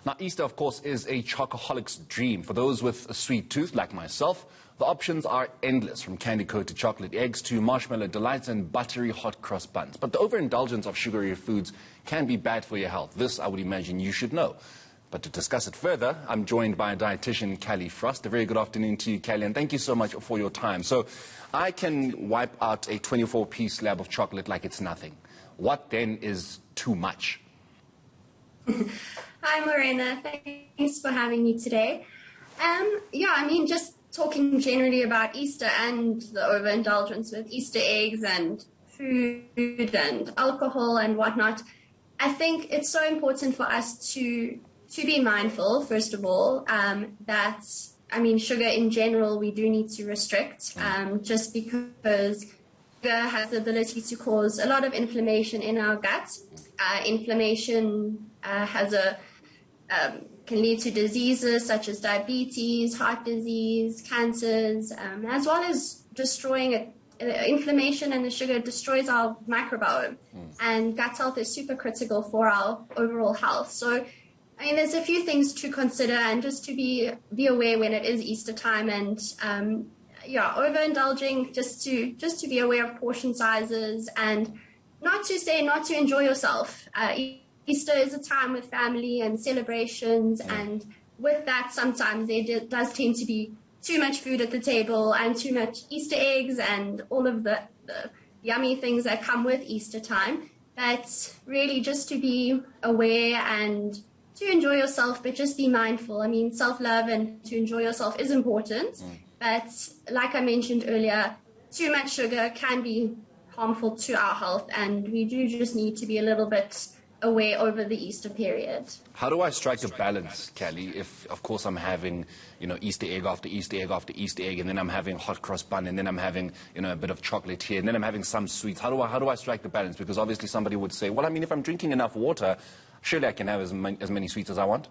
Now, Easter, of course, is a choco-holic's dream. For those with a sweet tooth like myself, the options are endless, from candy-coated chocolate eggs to marshmallow delights and buttery hot cross buns. But the overindulgence of sugary foods can be bad for your health. This, I would imagine, you should know. But to discuss it further, I'm joined by Dietitian Cally Frost. A very good afternoon to you, Cally, and thank you so much for your time. So I can wipe out a 24-piece slab of chocolate like it's nothing. What then is too much? Hi, Morena. Thanks for having me today. Just talking generally about Easter and the overindulgence with Easter eggs and food and alcohol and whatnot, I think it's so important for us to be mindful, first of all, sugar in general we do need to restrict, just because sugar has the ability to cause a lot of inflammation in our gut. Inflammation can lead to diseases such as diabetes, heart disease, cancers, as well as destroying it. Inflammation and the sugar destroys our microbiome, and gut health is super critical for our overall health. So, there's a few things to consider, and just to be aware when it is Easter time, and overindulging, just to be aware of portion sizes, and not to enjoy yourself. Easter is a time with family and celebrations, and with that, sometimes there does tend to be too much food at the table and too much Easter eggs and all of the yummy things that come with Easter time. But really just to be aware and to enjoy yourself, but just be mindful. Self-love and to enjoy yourself is important, but like I mentioned earlier, too much sugar can be harmful to our health, and we do just need to be a little bit aware over the Easter period. How do I strike a balance, Cally, if, of course, I'm having, Easter egg after Easter egg after Easter egg, and then I'm having hot cross bun, and then I'm having, a bit of chocolate here, and then I'm having some sweets. How do I strike the balance? Because obviously somebody would say, well, if I'm drinking enough water, surely I can have as many sweets as I want.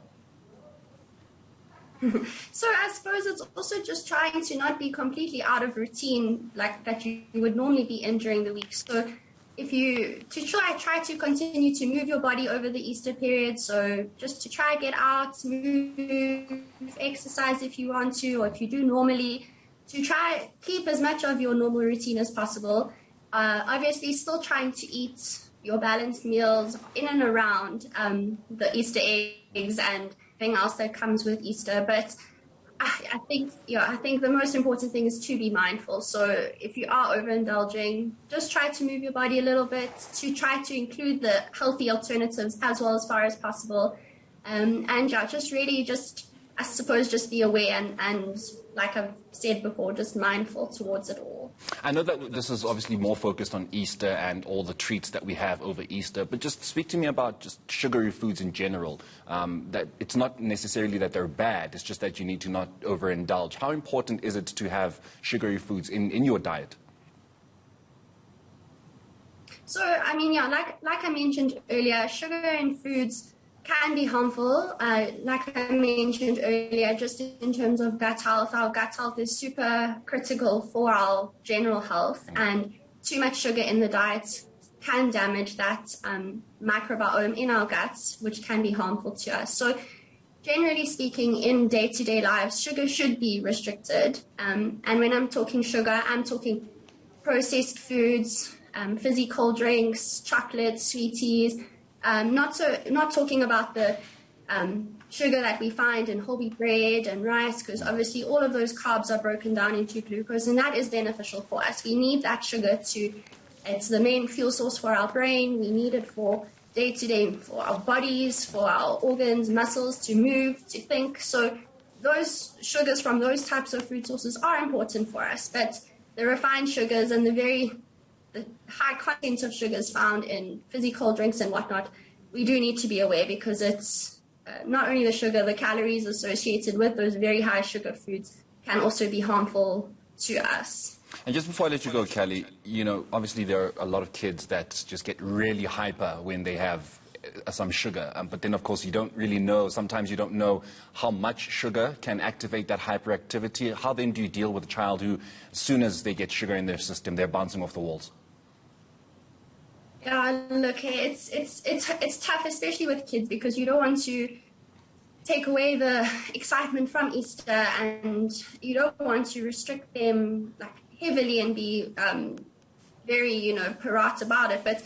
So I suppose it's also just trying to not be completely out of routine like that you would normally be in during the week. So if you try to continue to move your body over the Easter period, so just to try get out, move, exercise if you want to, or if you do normally, to try keep as much of your normal routine as possible. Obviously still trying to eat your balanced meals in and around the Easter eggs and everything else that comes with Easter, but I think the most important thing is to be mindful. So if you are overindulging, just try to move your body a little bit, to try to include the healthy alternatives as well as far as possible. I suppose just be aware and like I've said before, just mindful towards it all. I know that this is obviously more focused on Easter and all the treats that we have over Easter, but just speak to me about just sugary foods in general. That it's not necessarily that they're bad, it's just that you need to not overindulge. How important is it to have sugary foods in your diet? So, like I mentioned earlier, sugar in foods can be harmful. Like I mentioned earlier, just in terms of gut health, our gut health is super critical for our general health, and too much sugar in the diet can damage that microbiome in our guts, which can be harmful to us. So generally speaking, in day-to-day lives, sugar should be restricted. And when I'm talking sugar, I'm talking processed foods, fizzy cold drinks, chocolate, sweeties, not talking about the sugar that we find in whole wheat bread and rice, because obviously all of those carbs are broken down into glucose, and that is beneficial for us. We need that sugar it's the main fuel source for our brain. We need it for day-to-day, for our bodies, for our organs, muscles to move, to think. So those sugars from those types of food sources are important for us, but the refined sugars and the high content of sugars found in fizzy cold drinks and whatnot, we do need to be aware, because it's not only the sugar, the calories associated with those very high sugar foods can also be harmful to us. And just before I let you go, Cally, obviously there are a lot of kids that just get really hyper when they have some sugar, but then of course sometimes you don't know how much sugar can activate that hyperactivity. How then do you deal with a child who, as soon as they get sugar in their system, they're bouncing off the walls? Yeah, look, it's tough, especially with kids, because you don't want to take away the excitement from Easter, and you don't want to restrict them like heavily and be very, parrot about it, but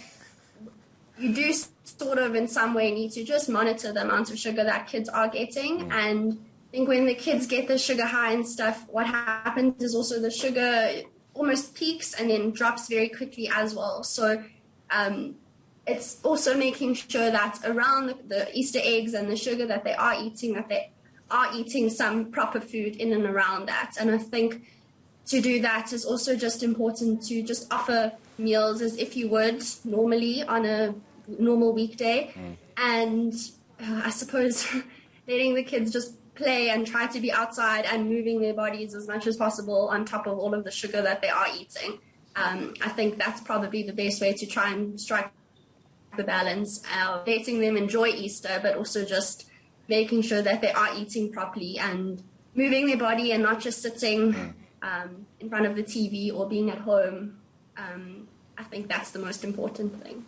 you do sort of in some way need to just monitor the amount of sugar that kids are getting. And I think when the kids get the sugar high and stuff, what happens is also the sugar almost peaks and then drops very quickly as well. So it's also making sure that around the Easter eggs and the sugar that they are eating some proper food in and around that. And I think to do that is also just important to just offer meals as if you would normally on a normal weekday. And I suppose letting the kids just play and try to be outside and moving their bodies as much as possible on top of all of the sugar that they are eating. I think that's probably the best way to try and strike the balance, letting them enjoy Easter, but also just making sure that they are eating properly and moving their body and not just sitting in front of the TV or being at home. I think that's the most important thing.